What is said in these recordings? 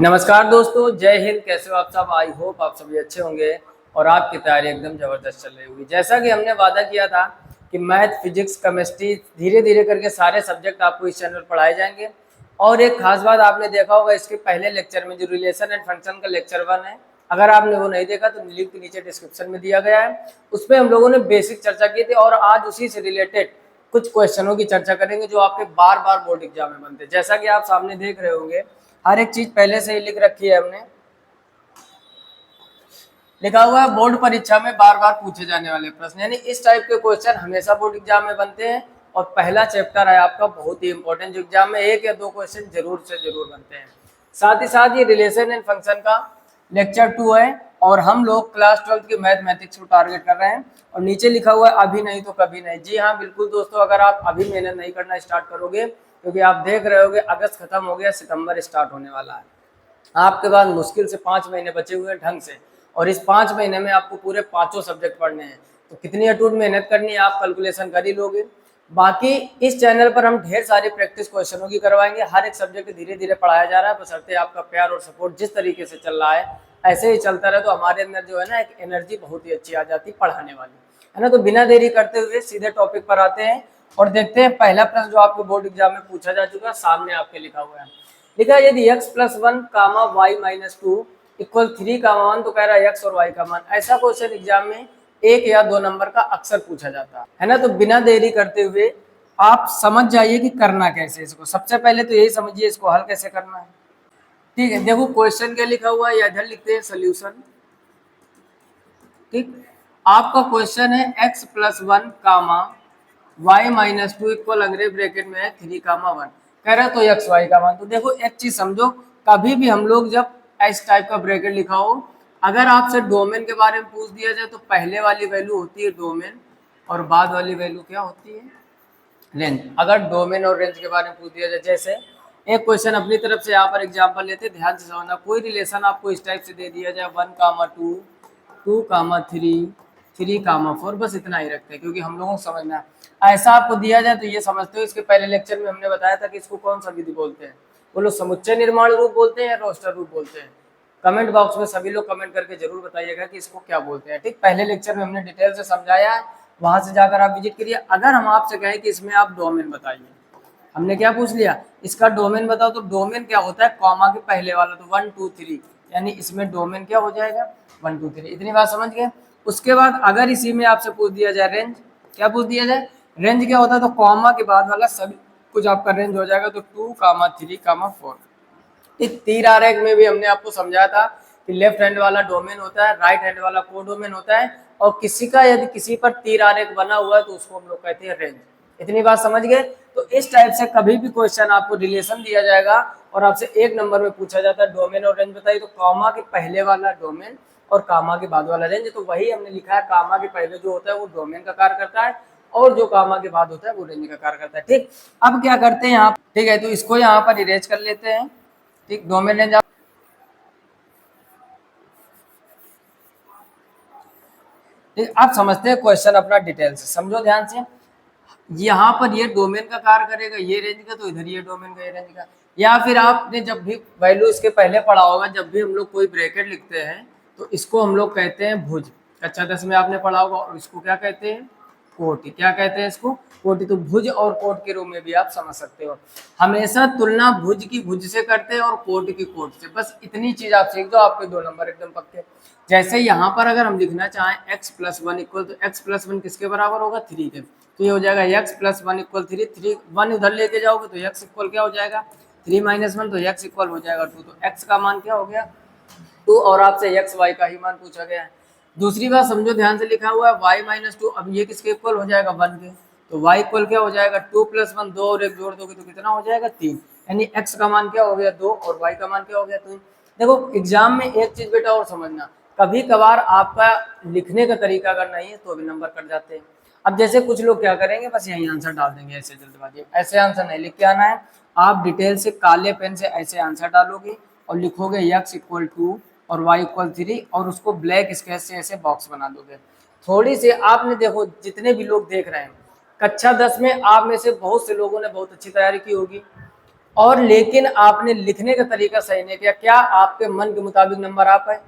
नमस्कार दोस्तों, जय हिंद। कैसे हो आप सब? आई होप आप सभी अच्छे होंगे और आपकी तैयारी एकदम ज़बरदस्त चल रही होगी। जैसा कि हमने वादा किया था कि मैथ, फिजिक्स, केमिस्ट्री धीरे धीरे करके सारे सब्जेक्ट आपको इस चैनल पर पढ़ाए जाएंगे। और एक खास बात आपने देखा होगा, इसके पहले लेक्चर में जो रिलेशन एंड फंक्शन का लेक्चर 1 है, अगर आपने वो नहीं देखा तो लिंक नीचे डिस्क्रिप्शन में दिया गया है। उस पर हम लोगों ने बेसिक चर्चा की थी और आज उसी से रिलेटेड कुछ क्वेश्चनों की चर्चा करेंगे जो आपके बार बार बोर्ड एग्जाम में बनते हैं। जैसा कि आप सामने देख रहे होंगे, हर एक चीज पहले से ही लिख रखी है हमने। लिखा हुआ है बोर्ड परीक्षा में बार बार पूछे जाने वाले प्रश्न, यानी इस टाइप के क्वेश्चन हमेशा बोर्ड एग्जाम में बनते हैं। और पहला चैप्टर है आपका बहुत ही इंपॉर्टेंट, जो एग्जाम में 1 या 2 क्वेश्चन जरूर से जरूर बनते हैं। साथ ही साथ ये रिलेशन एंड फंक्शन का लेक्चर 2 है और हम लोग क्लास 12 की मैथमेटिक्स को टारगेट कर रहे हैं। और नीचे लिखा हुआ है अभी नहीं तो कभी नहीं। जी हाँ, बिल्कुल दोस्तों, अगर आप अभी मेहनत नहीं करना स्टार्ट करोगे, क्योंकि आप देख रहे होगे अगस्त खत्म हो गया, सितंबर स्टार्ट होने वाला है। आपके पास मुश्किल से 5 महीने बचे हुए हैं ढंग से, और इस 5 महीने में आपको पूरे 5 सब्जेक्ट पढ़ने हैं। तो कितनी अटूट मेहनत करनी है आप कैलकुलेशन कर ही लोगे। बाकी इस चैनल पर हम ढेर सारे प्रैक्टिस क्वेश्चनों की करवाएंगे। हर एक सब्जेक्ट धीरे धीरे पढ़ाया जा रहा है, बशर्ते आपका प्यार और सपोर्ट जिस तरीके से चल रहा है ऐसे ही चलता रहे तो हमारे अंदर जो है ना एक एनर्जी बहुत ही अच्छी आ जाती पढ़ाने वाली, है ना। तो बिना देरी करते हुए सीधे टॉपिक पर आते हैं और देखते हैं पहला प्रश्न जो आपको बोर्ड एग्जाम में पूछा जा चुका है। सामने आपके लिखा हुआ है, लिखा है यदि x+1 कामा y-2 इक्वल 3 कामा 1, तो कह रहा है x और y का मान। ऐसा क्वेश्चन एग्जाम में 1 या 2 नंबर का अक्सर पूछा जाता है ना। तो बिना देरी करते हुए आप समझ जाइए कि करना कैसे इसको। सबसे पहले तो यही समझिए इसको हल कैसे करना है। ठीक है, देखो क्वेश्चन क्या लिखा हुआ है, या इधर लिखते हैं सोल्यूशन। ठीक, आपका क्वेश्चन है x+1 कामा y-2 इक्वल अंग्रेज ब्रैकेट में है 3 कामा 1, कह रहा है तो एक्स वाई का मान। तो देखो एक चीज समझो, कभी भी हम लोग जब इस टाइप का ब्रैकेट लिखा हो, अगर आपसे डोमेन के बारे में पूछ दिया जाए तो पहले वाली वैल्यू होती है डोमेन और बाद वाली वैल्यू क्या होती है, रेंज। अगर डोमेन और रेंज के बारे में पूछ दिया जाए, जैसे एक क्वेश्चन अपनी तरफ से यहाँ पर एग्जाम्पल लेते, ध्यान से समझना। कोई रिलेशन आपको इस टाइप से दे दिया जाए 1,2, 2,3, 3,4, बस इतना ही रखते हैं क्योंकि हम लोगों को समझना है। ऐसा आपको दिया जाए तो ये समझते हो, इसके पहले लेक्चर में हमने बताया था कि इसको कौन सा विधि बोलते हैं। वो लोग समुच्चय निर्माण रूप बोलते हैं या रोस्टर रूप बोलते हैं। कमेंट बॉक्स में सभी लोग कमेंट करके जरूर बताइएगा कि इसको क्या बोलते हैं। ठीक, पहले लेक्चर में हमने डिटेल से समझाया है, वहां से जाकर आप विजिट करिए। अगर हम आपसे कहें कि इसमें आप डोमेन बताइए, हमने क्या पूछ लिया, इसका डोमेन बताओ, तो डोमेन क्या होता है, कॉमा के पहले वाला, तो 1 2 3, यानी इसमें डोमेन क्या हो जाएगा 1 2 3। इतनी बात समझ गए। उसके बाद अगर इसी में आपसे पूछ दिया जाए रेंज, क्या पूछ दिया जाए, रेंज क्या होता है, तो कॉमा के बाद वाला सभी कुछ आपका रेंज हो जाएगा, तो 2,3,4। इस तीर आरेख में भी हमने आपको समझाया था कि लेफ्ट हैंड वाला डोमेन होता है, राइट हैंड वाला कोडोमेन होता है, और किसी का यदि किसी पर तीर आरेख बना हुआ है तो उसको हम लोग कहते हैं रेंज। इतनी बात समझ गए। तो इस टाइप से कभी भी क्वेश्चन आपको रिलेशन दिया जाएगा और आपसे 1 नंबर में पूछा जाता है डोमेन और रेंज बताइए, तो कॉमा के पहले वाला डोमेन और कामा के बाद वाला रेंज। तो वही हमने लिखा है, कामा के पहले जो होता है वो डोमेन का कार्य करता है और जो कामा के बाद होता है वो रेंज का कार्य करता है। ठीक, अब क्या करते हैं यहाँ, ठीक है, तो इसको यहाँ पर इरेज कर लेते हैं। ठीक, डोमेन रेंज आप समझते हैं क्वेश्चन अपना डिटेल से समझो ध्यान से। यहाँ पर ये डोमेन का कार्य करेगा, ये रेंज का, तो इधर ये डोमेन का, ये रेंज का। या फिर आपने जब भी वैल्यू इसके पहले पढ़ा होगा, जब भी हम लोग कोई ब्रैकेट लिखते हैं तो इसको हम लोग कहते हैं भुज। कक्षा 10 में आपने पढ़ा होगा। और इसको क्या कहते हैं, कोटि। क्या कहते हैं इसको, कोटि। तो भुज और कोट के रूप में भी आप समझ सकते हो। हमेशा तुलना भुज की भुज से करते हैं और कोट की कोट से। बस इतनी चीज आप सीख दो, आपके 2 नंबर एकदम पक्के। जैसे यहाँ पर अगर हम लिखना चाहें x+1 इक्वल, तो x+1 किसके बराबर होगा 3 के, तो ये हो जाएगा x+1 इक्वल 3, 3 1 उधर लेके जाओगे तो x इक्वल क्या हो जाएगा 3 - 1, तो x इक्वल हो जाएगा 2। तो x का मान क्या हो गया 2, और आपसे x y का ही मान पूछा गया है। दूसरी बात समझो ध्यान से, लिखा हुआ है y-2, अब ये किसके इक्वल हो जाएगा 1 के, तो y इक्वल क्या हो जाएगा 2 + 1, 2 और 1 जोड़ दोगे तो कितना हो जाएगा 3, यानी x का मान क्या हो गया 2 और y का मान क्या हो गया 3। देखो एग्जाम में एक चीज बेटा और समझना, कभी कभार आपका लिखने का तरीका अगर नहीं है तो भी नंबर कट जाते हैं। अब जैसे कुछ लोग क्या करेंगे, बस यही आंसर डाल देंगे ऐसे जल्दबाजी, ऐसे आंसर नहीं लिख के आना है। आप डिटेल से काले पेन से ऐसे आंसर डालोगे और लिखोगे x इक्वल 2 और y इक्वल 3, और उसको ब्लैक स्केच से ऐसे बॉक्स बना दोगे। थोड़ी सी आपने देखो, जितने भी लोग देख रहे हैं कक्षा 10 में, आप में से बहुत से लोगों ने बहुत अच्छी तैयारी की होगी। और लेकिन आपने लिखने का तरीका सही नहीं किया। क्या आपके मन के मुताबिक नंबर आ पाए?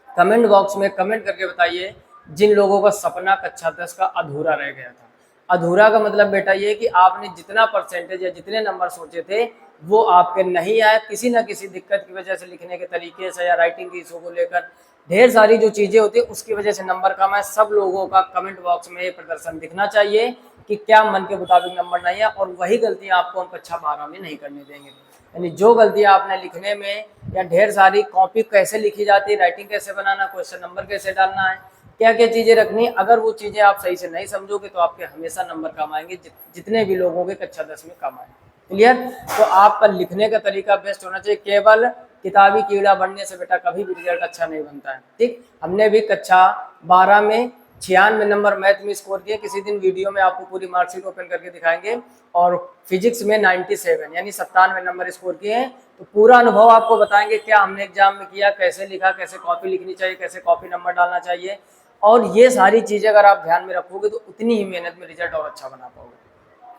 कमेंट बॉक्स में कमेंट करके बताइए जिन लोगों का सपना कक्षा 10 का अधूरा रह गया था। अधूरा का मतलब बेटा ये कि आपने जितना परसेंटेज या जितने नंबर सोचे थे वो आपके नहीं आए, किसी न किसी दिक्कत की वजह से, लिखने के तरीके से या राइटिंग की इशू को लेकर ढेर सारी जो चीज़ें होती है उसकी वजह से नंबर कम है। सब लोगों का कमेंट बॉक्स में ये प्रदर्शन दिखना चाहिए कि क्या मन के मुताबिक नंबर नहीं है, और वही गलतियां आपको हम कक्षा 12 में नहीं करने देंगे। यानी जो गलतियां आपने लिखने में, या ढेर सारी कॉपी कैसे लिखी जाती है, राइटिंग कैसे बनाना, क्वेश्चन नंबर कैसे डालना है, क्या क्या चीज़ें रखनी, अगर वो चीज़ें आप सही से नहीं समझोगे तो आपके हमेशा नंबर कम आएंगे, जितने भी लोगों के कक्षा 10 में कम आए। क्लियर? तो आपका लिखने का तरीका बेस्ट होना चाहिए। केवल किताबी कीड़ा बनने से बेटा कभी भी रिजल्ट अच्छा नहीं बनता है। ठीक, हमने भी कक्षा 12 में 96 नंबर मैथ में स्कोर किए। किसी दिन वीडियो में आपको पूरी मार्कशीट ओपन करके दिखाएंगे। और फिजिक्स में 97 यानी 97 नंबर स्कोर किए हैं। तो पूरा अनुभव आपको बताएंगे क्या हमने एग्जाम में किया, कैसे लिखा, कैसे कॉपी लिखनी चाहिए, कैसे कॉपी नंबर डालना चाहिए, और ये सारी चीज़ें अगर आप ध्यान में रखोगे तो उतनी ही मेहनत में रिजल्ट और अच्छा बना पाओगे।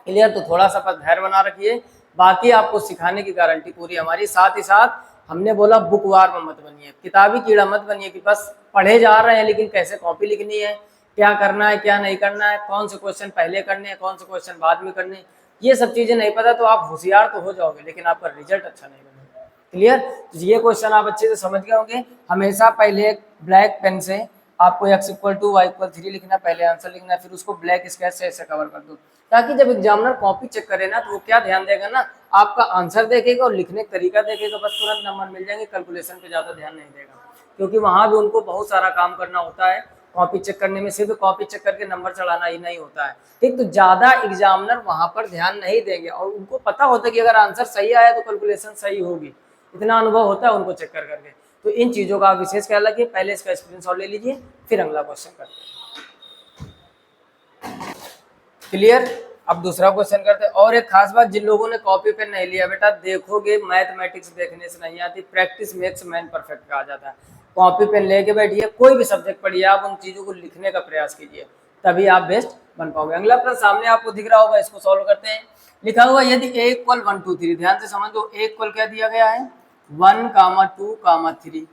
क्लियर? तो थोड़ा सा बस धैर्य बना रखिए, बाकी आपको सिखाने की गारंटी पूरी हमारी। साथ ही साथ हमने बोला बुकवार में मत बनिए, किताबी कीड़ा मत बनिए कि बस पढ़े जा रहे हैं लेकिन कैसे कॉपी लिखनी है, क्या करना है क्या नहीं करना है, कौन से क्वेश्चन पहले करने हैं, कौन से क्वेश्चन बाद में करने हैं, ये सब चीज़ें नहीं पता तो आप होशियार तो हो जाओगे लेकिन आपका रिजल्ट अच्छा नहीं बनेगा। क्लियर? तो ये क्वेश्चन आप अच्छे से समझ गए होंगे। हमेशा पहले एक ब्लैक पेन से आपको x equal to Y equal 3 लिखना, पहले आंसर लिखना, फिर उसको ब्लैक स्केच से ऐसे कवर कर दो, ताकि जब एग्जामिनर कॉपी चेक करे ना तो वो क्या ध्यान देगा ना, आपका आंसर देखेगा और लिखने का तरीका देखेगा, बस तुरंत नंबर मिल जाएंगे, कैलकुलेशन पे ज़्यादा ध्यान नहीं देगा, क्योंकि वहाँ भी उनको बहुत सारा काम करना होता है। कॉपी चेक करने में सिर्फ कॉपी चेक करके नंबर चढ़ाना ही नहीं होता है। ठीक, तो ज़्यादा एग्जामिनर वहाँ पर ध्यान नहीं देंगे, और उनको पता होता है कि अगर आंसर सही आया तो कैलकुलेशन सही होगी, इतना अनुभव होता है उनको चेक कर करके। तो इन चीज़ों का आप विशेष ख्याल रखिए। पहले इसका स्क्रीनशॉट ले लीजिए, फिर अगला क्वेश्चन करते हैं। क्लियर? अब दूसरा क्वेश्चन करते हैं। और एक खास बात, जिन लोगों ने कॉपी पेन नहीं लिया बेटा, देखोगे मैथमेटिक्स देखने से नहीं आती, प्रैक्टिस मेक्स मैन परफेक्ट कहा जाता है। कॉपी पेन लेके बैठिए, कोई भी सब्जेक्ट पढ़िए, आप उन चीज़ों को लिखने का प्रयास कीजिए, तभी आप बेस्ट बन पाओगे। अगला प्रश्न सामने आपको दिख रहा होगा, इसको सॉल्व करते हैं। लिखा हुआ यदि a इक्वल 1 2 3, ध्यान से समझो, a इक्वल क्या दिया गया है 1, 2, 3,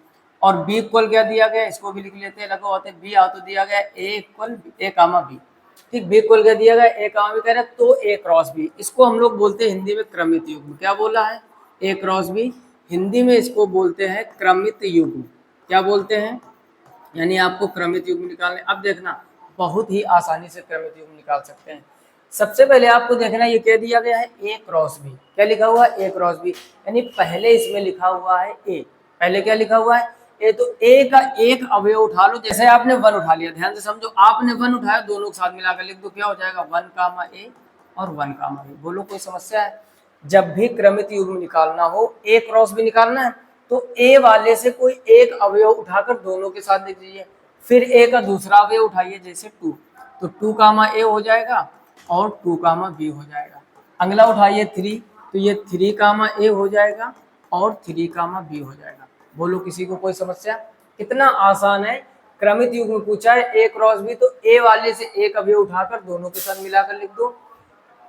और b इक्वल क्या दिया गया, इसको भी लिख लेते हैं, लगा होते हैं b आ तो दिया गया a इक्वल a, b। ठीक, बी इक्वल क्या दिया गया a, b कह रहे हैं, तो a क्रॉस b, इसको हम लोग बोलते हैं हिंदी में क्रमित युग्म। क्या बोला है? a क्रॉस b, हिंदी में इसको बोलते हैं क्रमित युग्म। क्या बोलते हैं? यानी आपको क्रमित युग्म निकालने, अब देखना बहुत ही आसानी से क्रमित युग्म निकाल सकते हैं। सबसे पहले आपको देखना ये क्या दिया गया है a क्रॉस b, क्या लिखा हुआ है a क्रॉस b, यानी पहले इसमें लिखा हुआ है a, पहले क्या लिखा हुआ है a, तो a का एक अवयव उठा लो, जैसे आपने 1 उठा लिया, ध्यान से समझो, आपने 1 उठाया, दोनों के साथ मिलाकर लिख दो, क्या हो जाएगा 1 कामा a और 1 कामा b। बोलो कोई समस्या है? जब भी क्रमित युग्म निकालना हो, a क्रॉस b निकालना है तो a वाले से कोई एक अवयव उठाकर दोनों के साथ लिख दीजिए, फिर a का दूसरा अवयव उठाइए, जैसे 2, तो 2 कामा a हो जाएगा और 2 कामा b हो जाएगा। अगला उठाइए 3, तो ये 3 कामा a हो जाएगा और 3 कामा b हो जाएगा। बोलो किसी को कोई समस्या? कितना आसान है। क्रमित युग्म पूछा है a क्रॉस b, तो a वाले से एक अवयव उठाकर दोनों के साथ मिलाकर लिख दो,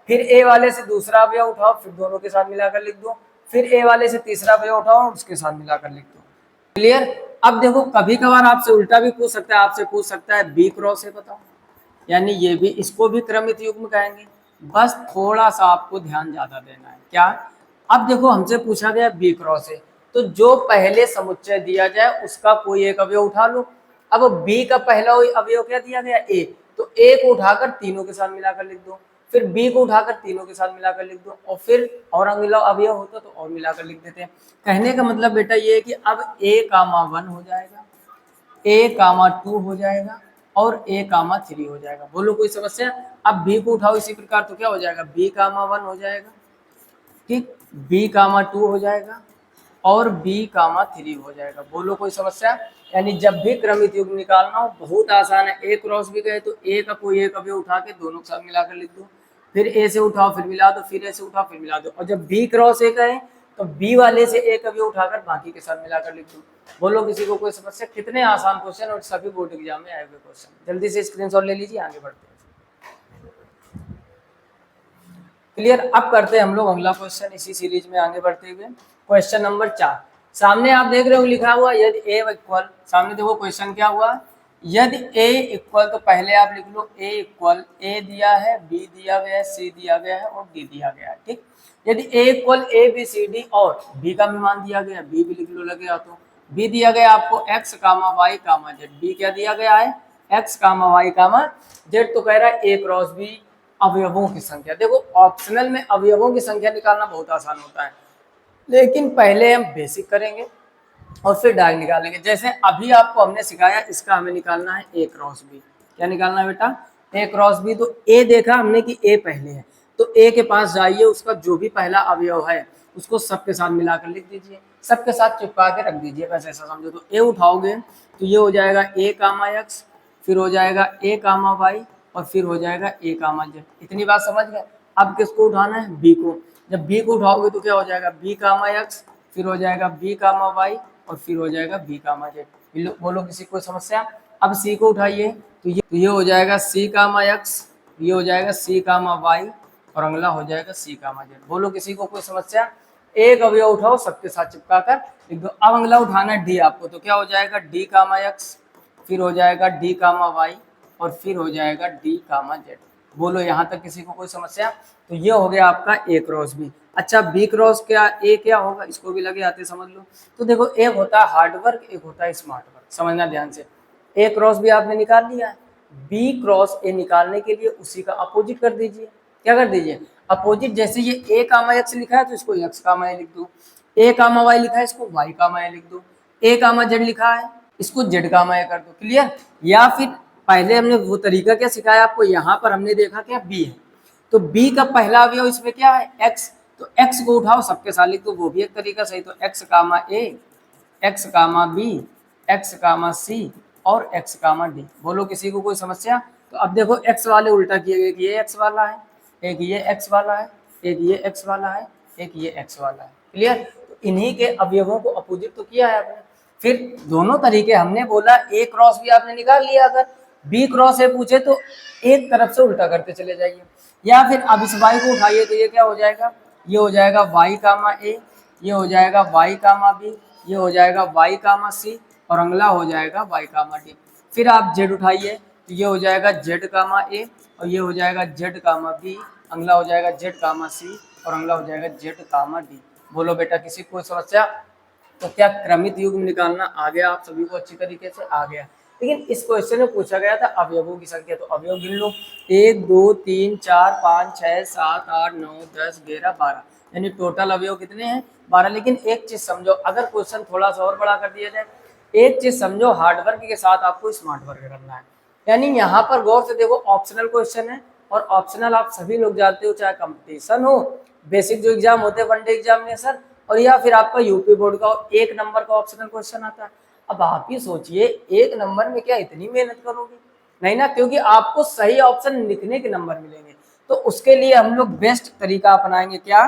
फिर a वाले से दूसरा अवयव उठाओ, फिर दोनों के साथ मिलाकर लिख दो, फिर a वाले से तीसरा अवयव उठाओ, उसके साथ मिलाकर लिख दो। क्लियर? अब देखो कभी कभार आपसे उल्टा भी पूछ सकता है, आपसे पूछ सकता है b क्रॉस a बताओ, यानी ये भी, इसको भी क्रमित युग्म कहेंगे। बस थोड़ा सा आपको ध्यान ज्यादा देना है। क्या? अब देखो हमसे पूछा गया b क्रॉस a, तो जो पहले समुच्चय दिया जाए उसका कोई एक अवयव उठा लो। अब b का पहला अवयव क्या दिया गया a, तो a को उठाकर तीनों के साथ मिलाकर लिख दो, फिर b को उठाकर तीनों के साथ मिलाकर लिख दो, और फिर और अगला अवयव होता तो और मिलाकर लिख देते हैं। कहने का मतलब बेटा ये है कि अब a कामा 1 हो जाएगा, a कामा 2 हो जाएगा और a कामा 3 हो जाएगा। बोलो कोई समस्या? अब b को उठाओ इसी प्रकार, तो क्या हो जाएगा b कामा 1 हो जाएगा, ठीक, b कामा 2 हो जाएगा और b कामा 3 हो जाएगा। बोलो कोई समस्या? यानी जब भी क्रमित युग्म निकालना हो बहुत आसान है। a क्रॉस b कहे तो a का कोई एक अवयव उठा के दोनों के साथ मिलाकर लिख दो, फिर a से उठाओ फिर मिला दो, फिर a से उठाओ फिर मिला दो, और जब b क्रॉस a कहे तो b वाले से एक अवयव उठाकर बाकी के साथ मिलाकर लिख दो। बोलो किसी को कोई समस्या? कितने आसान क्वेश्चन, और सभी बोर्ड एग्जाम में आए हुए क्वेश्चन। जल्दी से स्क्रीनशॉट ले लीजिए, आगे बढ़ते हैं। क्लियर। अब करते हैं हम लोग अगला क्वेश्चन इसी सीरीज में आगे बढ़ते हुए। क्वेश्चन नंबर 4 सामने आप देख रहे हो लिखा हुआ यदि ए इक्वल, सामने देखो क्वेश्चन क्या हुआ, यदि ए इक्वल, तो पहले आप लिख लो ए इक्वल, ए दिया है, बी दिया गया है, सी दिया गया है और डी दिया गया है। ठीक, यदि A equal A B C D और बी का भी मान दिया गया, बी भी लिख लो लगेगा, तो बी दिया गया आपको एक्स कामा वाई कामा जेड, बी क्या दिया गया है एक्स कामा वाई कामा जेड, तो कह रहा है ए क्रॉस बी अवयवों की संख्या। देखो ऑप्शनल में अवयवों की संख्या निकालना बहुत आसान होता है, लेकिन पहले हम बेसिक करेंगे और फिर डायरेक्ट निकालेंगे। जैसे अभी आपको हमने सिखाया, इसका हमें निकालना है ए क्रॉस बी। क्या निकालना है बेटा, ए क्रॉस बी। तो ए देखा हमने कि ए पहले है, तो ए के पास जाइए, उसका जो भी पहला अवयव है उसको सबके साथ मिलाकर लिख दीजिए, सबके साथ चिपका के रख दीजिए, बस ऐसा समझो। तो ए उठाओगे तो ये हो जाएगा ए कामा एक्स, फिर हो जाएगा ए कामा वाई और फिर हो जाएगा ए कामा जेड। इतनी बात समझ गए। अब किसको उठाना है, बी को। जब बी को उठाओगे तो क्या हो जाएगा बी कामा एक्स, फिर हो जाएगा बी कामा वाई और फिर हो जाएगा बी कामा जेड। बोलो किसी को समस्या। अब सी को उठाइए तो ये हो जाएगा सी कामा एक्स, ये हो जाएगा सी कामा वाई और अगला हो जाएगा सी कामा जेड। बोलो किसी को कोई समस्या। एक अवयव उठाओ सबके साथ चिपका कर लिख दो। अब अगला उठाना है डी आपको, तो क्या हो जाएगा डी कामा एक्स, फिर हो जाएगा डी कामा वाई और फिर हो जाएगा डी कामा जेड। बोलो यहाँ तक किसी को कोई समस्या। तो ये हो गया आपका ए क्रॉस बी। अच्छा बी क्रॉस क्या, ए क्या होगा, इसको भी लगे आते समझ लो। तो देखो एक होता है हार्ड वर्क, एक होता है स्मार्ट वर्क, समझना ध्यान से। ए क्रॉस बी आपने निकाल लिया है, बी क्रॉस ए निकालने के लिए उसी का अपोजिट कर दीजिए। क्या कर दीजिए अपोजिट। जैसे ये ए कामा एक्स लिखा है तो इसको एक्स कामा ए लिख दो, ए कामा वाई लिखा है इसको वाई कामा ए लिख दो, ए कामा जेड लिखा है इसको जेड कामा ए कर दो। क्लियर। या फिर पहले हमने वो तरीका क्या सिखाया आपको, यहाँ पर हमने देखा क्या बी है, तो बी का पहला अवयव इसमें क्या है एक्स, तो एक्स को उठाओ सबके साथ लिख दो, वो भी एक तरीका सही। तो एक्स कामा ए, x comma B, x comma सी और एक्स कामा डी। बोलो किसी को कोई समस्या। तो अब देखो एक्स वाले उल्टा किए गए, ये एक्स वाला है, एक ये एक्स वाला है, एक ये एक्स वाला है, एक ये एक्स वाला है। क्लियर। तो इन्हीं के अवयवों को अपोजिट तो किया है आपने। फिर दोनों तरीके हमने बोला, ए क्रॉस भी आपने निकाल लिया, अगर बी क्रॉस ए पूछे तो एक तरफ से उल्टा करते चले जाइए। या फिर अब इस वाई को उठाइए तो ये क्या हो जाएगा, ये हो जाएगा वाई कामा ए, ये हो जाएगा वाई कामा बी, ये हो जाएगा वाई कामा सी और अगला हो जाएगा वाई कामा डी। फिर आप जेड उठाइए तो ये हो जाएगा जेड कामा ए और ये हो जाएगा जेड कामा बी, अगला हो जाएगा जेड कामा सी और अगला हो जाएगा जेड कामा डी। बोलो बेटा किसी को समस्या। तो क्या क्रमित युग्म निकालना आ गया आप सभी को अच्छी तरीके से आ गया। लेकिन इस क्वेश्चन में पूछा गया था अवयवों की संख्या, तो अवयव गिन लो 1 2 3 4 5 6 7 8 9 10 11 12, यानी टोटल अवयव कितने हैं 12। लेकिन एक चीज समझो, अगर क्वेश्चन थोड़ा सा और बड़ा कर दिया जाए, एक चीज समझो, हार्डवर्क के साथ आपको स्मार्ट वर्क करना है। यानी यहाँ पर गौर से देखो ऑप्शनल क्वेश्चन है, और ऑप्शनल आप सभी लोग जानते हो, चाहे कंपटीशन हो, बेसिक जो एग्जाम होते हैं वनडे एग्जामिनेशन, और या फिर आपका यूपी बोर्ड का 1 नंबर का ऑप्शनल क्वेश्चन आता है। अब आप ही सोचिए 1 नंबर में क्या इतनी मेहनत करोगे, नहीं ना, क्योंकि आपको सही ऑप्शन लिखने के नंबर मिलेंगे। तो उसके लिए हम लोग बेस्ट तरीका अपनाएंगे, क्या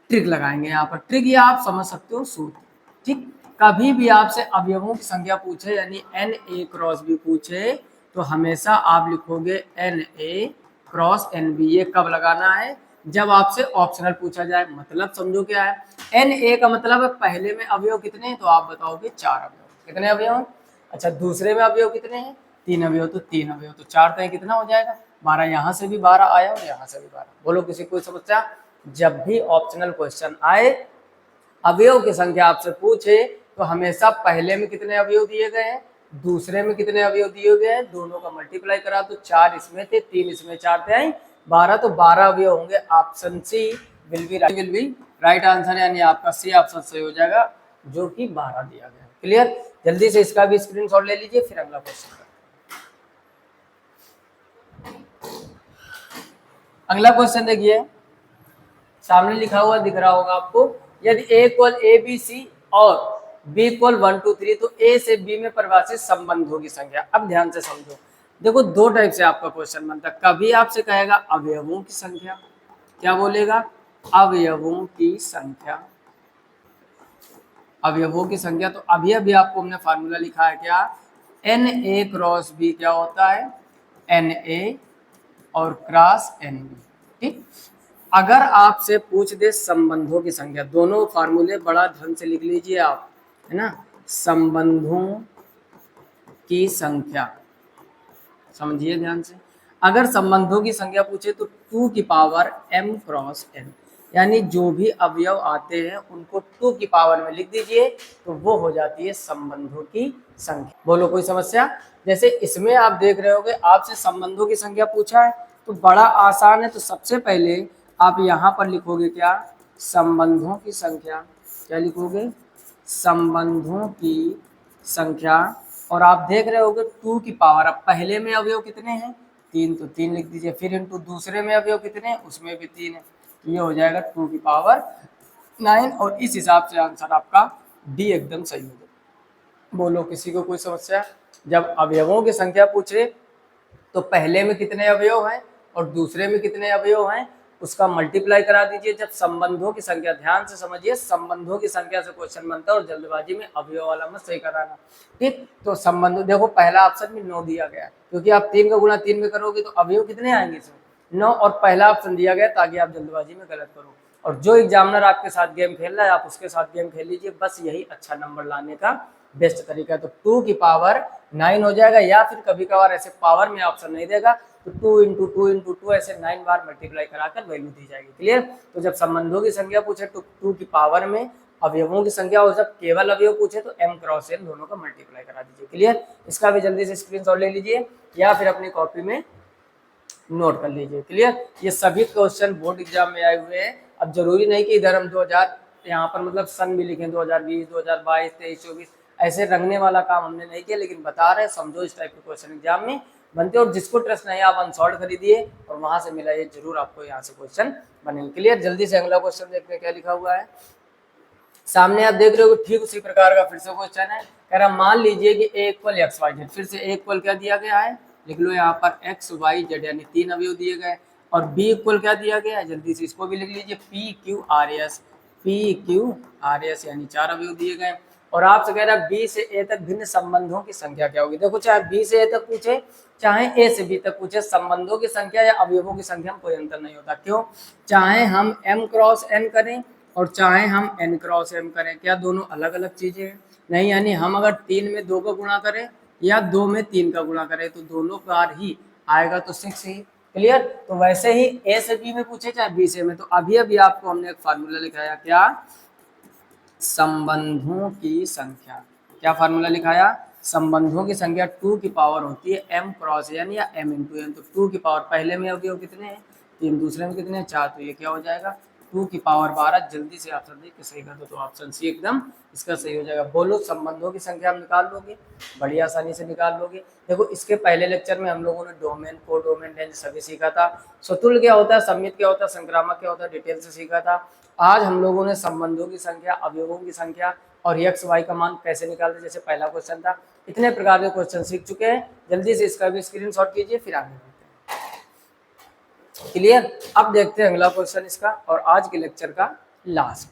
ट्रिक लगाएंगे। यहाँ पर ट्रिक ये आप समझ सकते हो सूत्र। ठीक, कभी भी आपसे अवयवों की संख्या पूछे यानी एन ए क्रॉस बी पूछे तो हमेशा आप लिखोगे N A cross N B. ये कब लगाना है, जब आपसे ऑप्शनल पूछा जाए। मतलब समझो क्या है, एन ए का मतलब है पहले में अवयव कितने हैं, तो आप बताओगे 4 अवयव। कितने अवयव हैं? अच्छा दूसरे में अवयव कितने हैं, 3 अवयव, तो 3 अवयव, तो 4 तय कितना हो जाएगा 12। यहाँ से भी 12 आया और यहाँ से भी 12। बोलो किसी कोई समस्या। जब भी ऑप्शनल क्वेश्चन आए, अवयव की संख्या आपसे पूछे, तो हमेशा पहले में कितने अवयव दिए गए हैं, दूसरे में कितने अवयव दिए गए हैं, दोनों का मल्टीप्लाई करा तो 4 इसमें थे, 3 इसमें, 4 थे 12, तो 12 अवयव होंगे। Option C will be right answer, यानी आपका सी ऑप्शन सही हो जाएगा, जो कि 12 दिया गया। क्लियर। जल्दी से इसका भी स्क्रीनशॉट ले लीजिए, फिर अगला क्वेश्चन। अगला क्वेश्चन देखिए, सामने लिखा हुआ दिख रहा होगा आपको, यदि ए इक्वल ए बी सी और बी इक्वल 1 2 3, तो ए से बी में परिभाषित संबंधों की संख्या। अब ध्यान से समझो, देखो 2 टाइप से आपका क्वेश्चन बनता है। कभी आपसे कहेगा अवयवों की संख्या, क्या बोलेगा, अवयवों की संख्या, अवयवों की संख्या। तो अभी अभी आपको हमने फार्मूला लिखा है क्या, एन ए क्रॉस बी क्या होता है, एन ए और क्रॉस एन बी। ठीक, अगर आपसे पूछ दे संबंधों की संख्या, दोनों फार्मूले बड़ा ध्यान से लिख लीजिए आप, है ना, संबंधों की संख्या, समझिए ध्यान से। अगर संबंधों की संख्या पूछे तो 2 की पावर m क्रॉस n, यानी जो भी अवयव आते हैं उनको 2 की पावर में लिख दीजिए तो वो हो जाती है संबंधों की संख्या। बोलो कोई समस्या? जैसे इसमें आप देख रहे होगे आपसे संबंधों की संख्या पूछा है तो बड़ा आसान है, तो सबसे पहले आप यहाँ पर लिखोगे क्या, संबंधों की संख्या। क्या लिखोगे? संबंधों की संख्या। और आप देख रहे होगे 2 की पावर, अब पहले में अवयव कितने हैं, 3, तो 3 लिख दीजिए, फिर इंटू दूसरे में अवयव कितने हैं, उसमें भी 3 है, तो ये हो जाएगा 2 की पावर 9। और इस हिसाब से आंसर आपका डी एकदम सही होगा। बोलो किसी को कोई समस्या? जब अवयवों की संख्या पूछे तो पहले में कितने अवयव हैं और दूसरे में कितने अवयव हैं उसका मल्टीप्लाई करा दीजिए। जब संबंधों की संख्या, ध्यान से समझिए, संबंधों की संख्या से क्वेश्चन बनता है और जल्दबाजी में अवयव वाला मत सही कराना, ठीक। तो संबंध देखो पहला ऑप्शन में 9 दिया गया है, क्योंकि आप 3 का गुणा 3 में करोगे तो अवयव कितने आएंगे इसमें, 9, और पहला ऑप्शन दिया गया ताकि आप जल्दबाजी में गलत करो। और जो एग्जामिनर आपके साथ गेम खेल रहा है आप उसके साथ गेम खेल लीजिए, बस यही अच्छा नंबर लाने का बेस्ट तरीका है। तो 2 की पावर 9 हो जाएगा, या फिर कभी कभार ऐसे पावर में ऑप्शन नहीं देगा तो 2 इंटू 2 इंटू 2 ऐसे 9 बार मल्टीप्लाई कराकर वैल्यू दी जाएगी। क्लियर? तो जब संबंधों की संख्या पूछे तो 2 की पावर में अवयवों की संख्या, और जब केवल अवयव पूछे तो m क्रॉस n दोनों का मल्टीप्लाई करा दीजिए। क्लियर? इसका भी जल्दी से स्क्रीनशॉट ले लीजिए या फिर अपनी कॉपी में नोट कर लीजिए। क्लियर? ये सभी क्वेश्चन बोर्ड एग्जाम में आए हुए हैं। अब जरूरी नहीं कि इधर हम 2000 यहाँ पर मतलब सन भी लिखें, 2020, 2022, 23, 24 ऐसे रंगने वाला काम हमने नहीं किया, लेकिन बता रहे समझो इस टाइप के क्वेश्चन एग्जाम में बनते। और जिसको ट्रस्ट नहीं आप अनसॉल्व खरीदिए और वहां से मिलाइए, जरूर आपको यहाँ से क्वेश्चन बनेंगे। क्लियर? जल्दी से अगला क्वेश्चन देखते हैं क्या लिखा हुआ है। सामने आप देख रहे हो ठीक उसी प्रकार का फिर से क्वेश्चन है। कह रहा मान लीजिए कि a equal x y z, फिर से a इक्वल क्या दिया गया है, लिख लो यहाँ पर एक्स वाई जेड यानी 3 अवयव दिए गए, और b इक्वल क्या दिया गया है, जल्दी से इसको भी लिख लीजिए, p क्यू आर एस यानी 4 अवयव दिए गए। और आपसे कह रहा है b से a तक भिन्न संबंधों की संख्या क्या होगी। देखो चाहे b से a तक पूछे चाहे a से b तक पूछे, संबंधों की संख्या या अवयवों की संख्या में कोई अंतर नहीं होता। क्यों? चाहे हम m क्रॉस n करें और चाहे हम n क्रॉस m करें, क्या दोनों अलग अलग चीजें हैं? नहीं, यानी हम अगर 3 में 2 का गुणा करें या 2 में 3 का गुणा करें तो दोनों बार ही आएगा तो 6 ही। क्लियर? तो वैसे ही a से b में पूछे चाहे b से में, तो अभी अभी आपको हमने एक फार्मूला लिखाया, क्या, संबंधों की संख्या। क्या फार्मूला लिखाया? संबंधों की संख्या 2 की पावर होती है m क्रॉस n या m इंटू n। तो 2 की पावर पहले में अवयव कितने हैं, 3, दूसरे में कितने हैं, 4, तो ये क्या हो जाएगा 2 की पावर 12। जल्दी से ऑप्शन देख के सही कर दो तो ऑप्शन सी एकदम इसका सही हो जाएगा। बोलो संबंधों की संख्या आप निकाल लोगे, बड़ी आसानी से निकाल लोगे। देखो इसके पहले लेक्चर में हम लोगों ने डोमेन, कोडोमेन, रेंज सभी सीखा था। स्वतुल्य क्या होता है, सम्मित क्या होता है, संक्रामक क्या होता है, डिटेल से सीखा था। आज हम लोगों ने संबंधों की संख्या, अवयवों की संख्या और एक्स वाई का मान कैसे निकालते, जैसे पहला क्वेश्चन था। इतने प्रकार के क्वेश्चन सीख चुके हैं। जल्दी से इसका भी स्क्रीनशॉट कीजिए फिर आगे बढ़ते हैं। क्लियर? अब देखते हैं अगला क्वेश्चन इसका और आज के लेक्चर का लास्ट।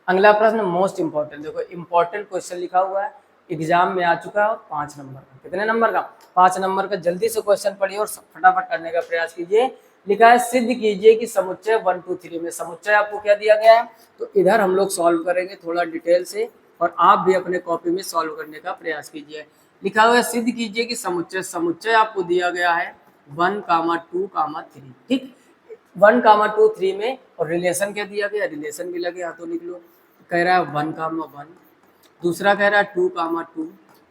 अगला प्रश्न मोस्ट इंपॉर्टेंट, देखो इंपॉर्टेंट क्वेश्चन लिखा हुआ है, एग्जाम में आ चुका है और 5 नंबर का। कितने नंबर का? 5 नंबर का। जल्दी से क्वेश्चन पढ़िए और फटाफट करने का प्रयास कीजिए। लिखा है सिद्ध कीजिए कि समुच्चय 1 2 3 में, समुच्चय आपको क्या दिया गया है, तो इधर हम लोग सॉल्व करेंगे थोड़ा डिटेल से और आप भी अपने कॉपी में सॉल्व करने का प्रयास कीजिए। लिखा हुआ है सिद्ध कीजिए कि समुच्चय, समुच्चय आपको दिया गया है 1, 2, 3, ठीक। 1, 2, 3 में, और रिलेशन क्या दिया गया, रिलेशन भी लगे हाथों लिख लो। कह रहा है 1, 1, दूसरा कह रहा है 2, 2,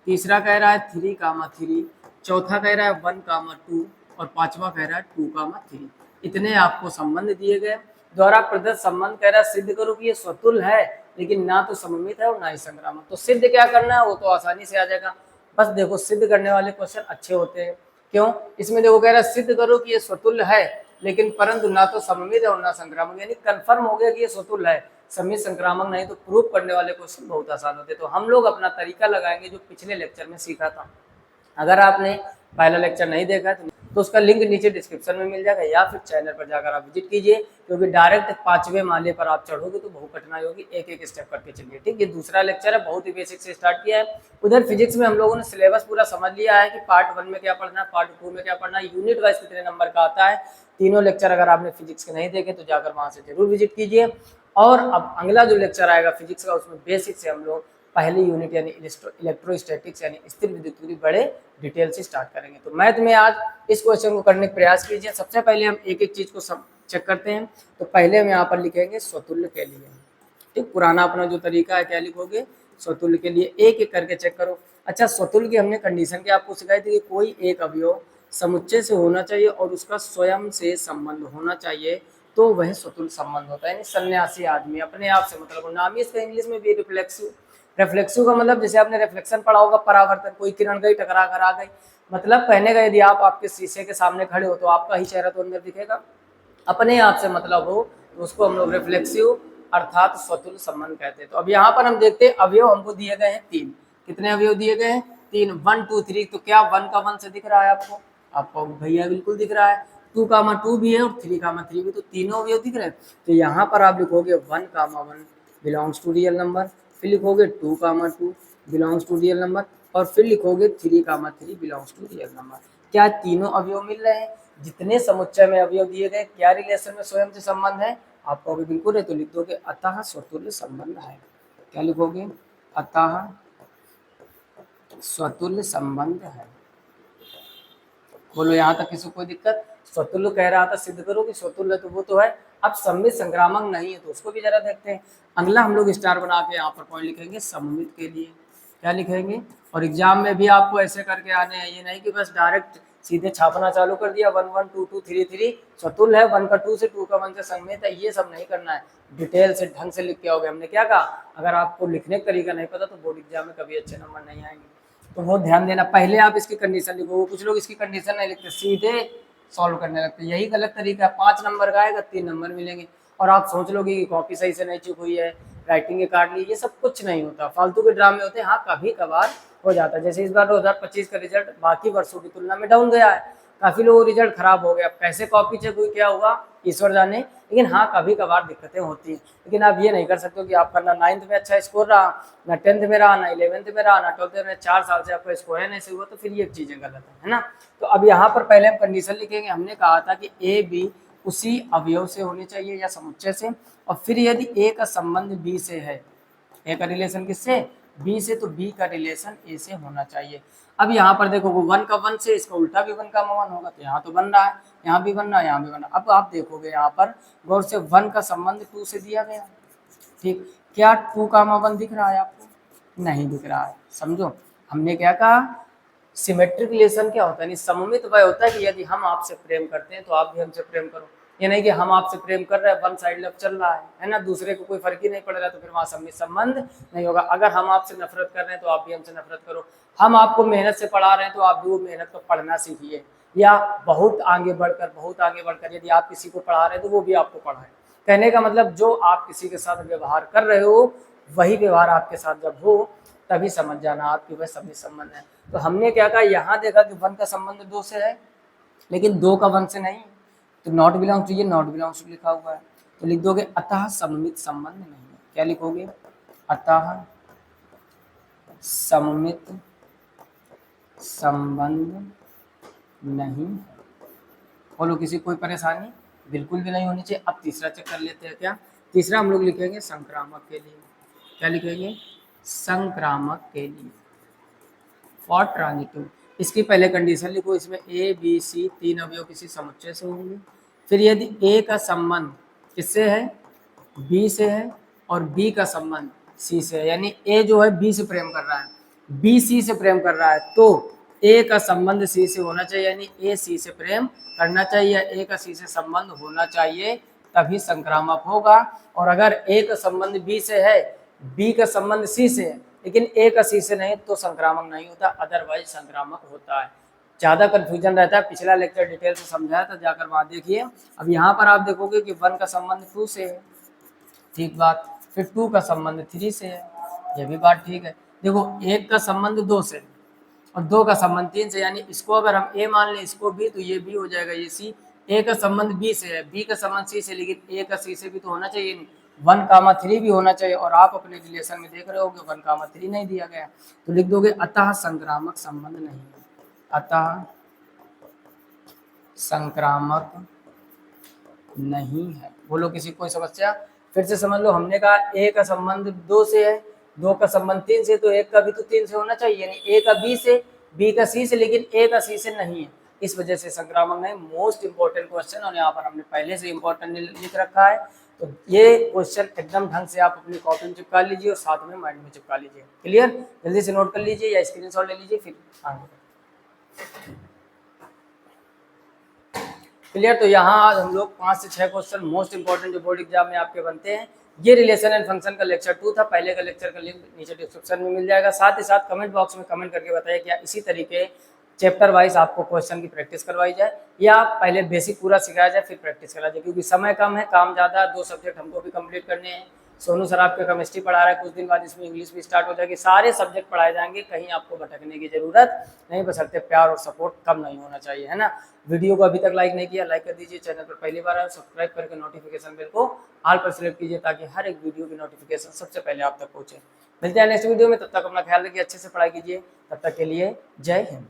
तीसरा कह रहा है 3, 3, चौथा कह रहा है 1, 2 और पांचवा कह रहा है 2, 3। इतने आपको संबंध दिए गए। द्वारा प्रदत्त संबंध कह रहा है सिद्ध करो कि ये स्वतुल्य है लेकिन ना तो सममित है और ना ही संक्रामक। तो सिद्ध क्या करना है वो तो आसानी से आ जाएगा। बस देखो सिद्ध करने वाले क्वेश्चन अच्छे होते हैं। क्यों? इसमें देखो कह रहा है सिद्ध करो कि ये स्वतुल्य है लेकिन परंतु ना तो सममित है और ना संक्रामक, यानी कंफर्म हो गया कि ये स्वतुल्य है, सममित संक्रामक नहीं। तो प्रूफ करने वाले क्वेश्चन बहुत आसान होते हैं। तो हम लोग अपना तरीका लगाएंगे जो पिछले लेक्चर में सीखा था। अगर आपने पहला लेक्चर नहीं देखा तो उसका लिंक नीचे डिस्क्रिप्शन में मिल जाएगा, या फिर चैनल पर जाकर आप विजिट कीजिए, क्योंकि डायरेक्ट 5वें माले पर आप चढ़ोगे तो बहुत कठिनाई होगी, एक एक स्टेप करके चलिए। ठीक, ये दूसरा लेक्चर है, बहुत ही बेसिक से स्टार्ट किया है। उधर फिजिक्स में हम लोगों ने सिलेबस पूरा समझ लिया है कि पार्ट 1 में क्या पढ़ना है, पार्ट 2 में क्या पढ़ना है, यूनिट वाइज कितने नंबर का आता है। तीनों लेक्चर अगर आपने फिजिक्स के नहीं देखे तो जाकर वहां से जरूर विजिट कीजिए। और अब अगला जो लेक्चर आएगा फिजिक्स का, उसमें बेसिक से हम लोग पहली यूनिट यानी इलेक्ट्रोस्टैटिक्स यानी स्थिर विद्युत की बड़े डिटेल से स्टार्ट करेंगे। तो मैथ में आज इस क्वेश्चन को करने का प्रयास कीजिए। सबसे पहले हम एक एक चीज को चेक करते हैं। तो पहले हम यहाँ पर लिखेंगे स्वतुल्य के लिए। ठीक, पुराना अपना जो तरीका है, क्या लिखोगे, स्वतुल्य के लिए एक एक करके चेक करो। अच्छा, स्वतुल्य की हमने कंडीशन क्या आपको सिखाई थी कि कोई एक अवयव समुच्चय से होना चाहिए और उसका स्वयं से संबंध होना चाहिए, तो वह स्वतुल्य संबंध होता है। यानी सन्यासी आदमी अपने आप से, मतलब नाम ही इसका इंग्लिश में भी रिफ्लेक्सिव। रिफ्लेक्सिव का मतलब जैसे आपने रिफ्लेक्शन पढ़ा होगा, परावर्तन, कोई किरण गई टकरा कर आ गई, मतलब कहने का यदि आप आपके शीशे के सामने खड़े हो तो आपका ही चेहरा तो अंदर दिखेगा, अपने आप से मतलब हो, तो उसको हम लोग रिफ्लेक्सिव अर्थात स्वतुल्य संबंध कहते हैं। तो अब यहाँ पर हम देखते हैं अवयव हमको दिए गए हैं 3। कितने अवयव दिए गए हैं? 3, 1 2 3। तो क्या 1 का 1 से दिख रहा है आपको? आपको भैया बिल्कुल दिख रहा है। 2 कामा 2 भी है और 3 कामा 3 भी, तो तीनों अवयव दिख रहे हैं। तो यहाँ पर आप लिखोगे 1 कामा 1 बिलोंग्स टू रियल नंबर, फिर लिखोगे 2 कामा 2 बिलोंग्स टू रियल नंबर, और फिर लिखोगे 3 कामा 3 बिलोंग्स टू रियल नंबर। क्या तीनों अवयव मिल रहे हैं? जितने समुच्चय में अवयव दिए गए क्या रिलेशन में स्वयं से संबंध है? आपको अभी बिल्कुल है, तो लिख दोगे अतः स्वतुल्य संबंध है। क्या लिखोगे? अतः स्वतुल्य संबंध है। बोलो यहाँ तक किसी कोई दिक्कत? स्वतुल्य कह रहा था, सिद्ध करो कि स्वतुल्य, तो वो तो है। अब सममित संक्रामक नहीं है तो उसको भी जरा देखते हैं। अगला हम लोग स्टार बना के यहाँ पर पॉइंट लिखेंगे सममित के लिए। क्या लिखेंगे? और एग्जाम में भी आपको ऐसे करके आने हैं, ये नहीं कि बस डायरेक्ट सीधे छापना चालू कर दिया 1 1 2 2 3 3 स्वतुल्य है, 1 का 2 से 2 का 1 से सममित है, ये सब नहीं करना है। डिटेल से ढंग से लिख के आओगे। हमने क्या कहा, अगर आपको लिखने का तरीका नहीं पता तो बोर्ड एग्जाम में कभी अच्छे नंबर नहीं आएंगे, तो वो ध्यान देना। पहले आप इसकी कंडीशन लिखो। कुछ लोग इसकी कंडीशन नहीं लिखते, सीधे सॉल्व करने लगते, यही गलत तरीका है। 5 नंबर का आएगा, 3 नंबर मिलेंगे, और आप सोच लोगे कि कॉपी सही से नहीं चुक हुई है, राइटिंग के काट ली, ये सब कुछ नहीं होता, फालतू के ड्रामे होते हैं। हाँ, कभी कभार हो जाता है, जैसे इस बार 2025 का रिजल्ट बाकी वर्षों की तुलना में डाउन गया है, काफी लोगों का रिजल्ट खराब हो गया। कैसे कॉपी चेक हुई, क्या हुआ, ईश्वर जाने। लेकिन हाँ, कभी कभार दिक्कतें होती हैं। लेकिन आप ये नहीं कर सकते कि आपका ना 9th में अच्छा स्कोर रहा, ना 10th में रहा, ना 11th में रहा, ना 12th में, 4 साल से आपका स्कोर है नहीं से हुआ, तो फिर ये चीजें गलत है ना। तो अब यहाँ पर पहले हम कंडीशन लिखेंगे। हमने कहा था कि ए बी उसी अवयव से होने चाहिए या समुच्चय से, और फिर यदि ए का संबंध बी से है, ए का रिलेशन किससे, बी से, तो बी का रिलेशन ए से होना चाहिए। अब यहाँ पर देखो, वो 1 का 1 से, इसका उल्टा भी 1 का 1 होगा, तो यहाँ तो बन रहा है, यहाँ भी बन रहा है, यहाँ भी बन रहा है। अब आप देखोगे यहाँ पर गौर से 1 का संबंध 2 से दिया गया। ठीक, क्या 2 का 1 दिख रहा है आपको? नहीं दिख रहा है। समझो, हमने क्या कहा, सिमेट्रिक रिलेशन क्या होता है, सममित वह होता है कि यदि हम आपसे प्रेम करते हैं तो आप भी हमसे प्रेम करो। ये नहीं कि हम आपसे प्रेम कर रहे हैं, वन साइड लव चल रहा है ना, दूसरे को कोई फर्क ही नहीं पड़ रहा, तो फिर वहाँ सममित संबंध नहीं होगा। अगर हम आपसे नफरत कर रहे हैं तो आप भी हमसे नफरत करो, हम आपको मेहनत से पढ़ा रहे हैं तो आप भी वो मेहनत को पढ़ना सीखिए, या बहुत आगे बढ़कर यदि आप किसी को पढ़ा रहे हैं तो वो भी आपको पढ़ाए। कहने का मतलब, जो आप किसी के साथ व्यवहार कर रहे हो वही व्यवहार आपके साथ जब हो तभी समझ जाना आपकी वह सममित संबंध है। तो हमने क्या कहा, यहाँ देखा कि 1 का संबंध 2 से है, लेकिन 2 का 1 से नहीं, तो नॉट बिलोंग्स टू, ये नॉट बिलोंग्स टू लिखा हुआ है, तो लिख दोगे अतः सममित संबंध नहीं है। क्या लिखोगे? अतः सममित संबंध नहीं। बोलो, किसी कोई परेशानी? बिल्कुल भी नहीं होनी चाहिए। अब तीसरा चेक कर लेते हैं। क्या तीसरा हम लोग लिखेंगे? संक्रामक के लिए। क्या लिखेंगे? संक्रामक के लिए, फॉर ट्रांजिटिव। इसकी पहले कंडीशन लिखो, इसमें ए बी सी 3 अवयव किसी समुच्चय से होंगे। फिर यदि ए का संबंध किससे है, बी से है, और बी का संबंध सी से है, यानी ए जो है बी से प्रेम कर रहा है, बी सी से प्रेम कर रहा है, तो ए का संबंध सी से होना चाहिए, यानी ए सी से प्रेम करना चाहिए, ए का सी से संबंध होना चाहिए, तभी संक्रामक होगा। और अगर ए का संबंध बी से है, बी का संबंध सी से है, लेकिन ए का सी से नहीं, तो संक्रामक नहीं होता, अदरवाइज संक्रामक होता है। ज़्यादा कन्फ्यूजन रहता है, पिछला लेक्चर डिटेल से समझाया था, जाकर वहाँ देखिए। अब यहाँ पर आप देखोगे कि 1 का संबंध 2 से है, ठीक बात, फिर 2 का संबंध 3 से है, ये भी बात ठीक है। देखो, 1 का संबंध 2 से, और 2 का संबंध 3 से, यानी इसको अगर हम ए मान लें, इसको बी, तो ये बी हो जाएगा, ये सी। ए का संबंध बी से है, बी का संबंध सी से, लेकिन ए का सी से भी तो होना चाहिए नहीं, 1,3 भी होना चाहिए। और आप अपने रिलेशन में देख रहे हो कि 1,3 नहीं दिया गया, तो लिख दोगे अतः संक्रामक संबंध नहीं है, अतः संक्रामक नहीं है। बोलो किसी कोई समस्या? फिर से समझ लो, हमने कहा ए का संबंध 2 से है, 2 का संबंध 3 से, तो एक का भी तो 3 से होना चाहिए, यानी ए का बी से, बी का सी से, लेकिन ए का सी से नहीं है, इस वजह से संक्रामक नहीं। मोस्ट इंपॉर्टेंट क्वेश्चन, और यहाँ पर हमने पहले से इंपॉर्टेंट लिख रखा है, तो ये क्वेश्चन एकदम ढंग से आप अपनी कॉपी में चिपका लीजिए और साथ में माइंड में चिपका लीजिए। क्लियर? जल्दी से नोट कर लीजिए या स्क्रीनशॉट ले लीजिए, फिर आगे। क्लियर? तो यहाँ आज हम लोग 5 से 6 क्वेश्चन मोस्ट इंपॉर्टेंट जो बोर्ड एग्जाम में आपके बनते हैं, ये रिलेशन एंड फंक्शन का लेक्चर 2 था। पहले का लेक्चर का लिंक नीचे डिस्क्रिप्शन में मिल जाएगा। साथ ही साथ कमेंट बॉक्स में कमेंट करके बताइए क्या इसी तरीके चैप्टर वाइज आपको क्वेश्चन की प्रैक्टिस करवाई जाए, या पहले बेसिक पूरा सिखाया जाए फिर प्रैक्टिस कराया जाए, क्योंकि समय कम है, काम ज़्यादा है, 2 सब्जेक्ट हमको भी कंप्लीट करने हैं। सोनू सर आपके केमिस्ट्री पढ़ा रहा है, कुछ दिन बाद इसमें इंग्लिश भी स्टार्ट हो जाएगी, सारे सब्जेक्ट पढ़ाए जाएंगे, कहीं आपको भटकने की जरूरत नहीं, बशर्ते प्यार और सपोर्ट कम नहीं होना चाहिए, है ना। वीडियो को अभी तक लाइक नहीं किया, लाइक कर दीजिए, चैनल पर पहली बार आए सब्सक्राइब करके नोटिफिकेशन बेल को ऑल पर सिलेक्ट कीजिए, ताकि हर एक वीडियो की नोटिफिकेशन सबसे पहले आप तक पहुंचे। मिलते हैं नेक्स्ट वीडियो में, तब तक अपना ख्याल रखिए, अच्छे से पढ़ाई कीजिए, तब तक के लिए जय हिंद।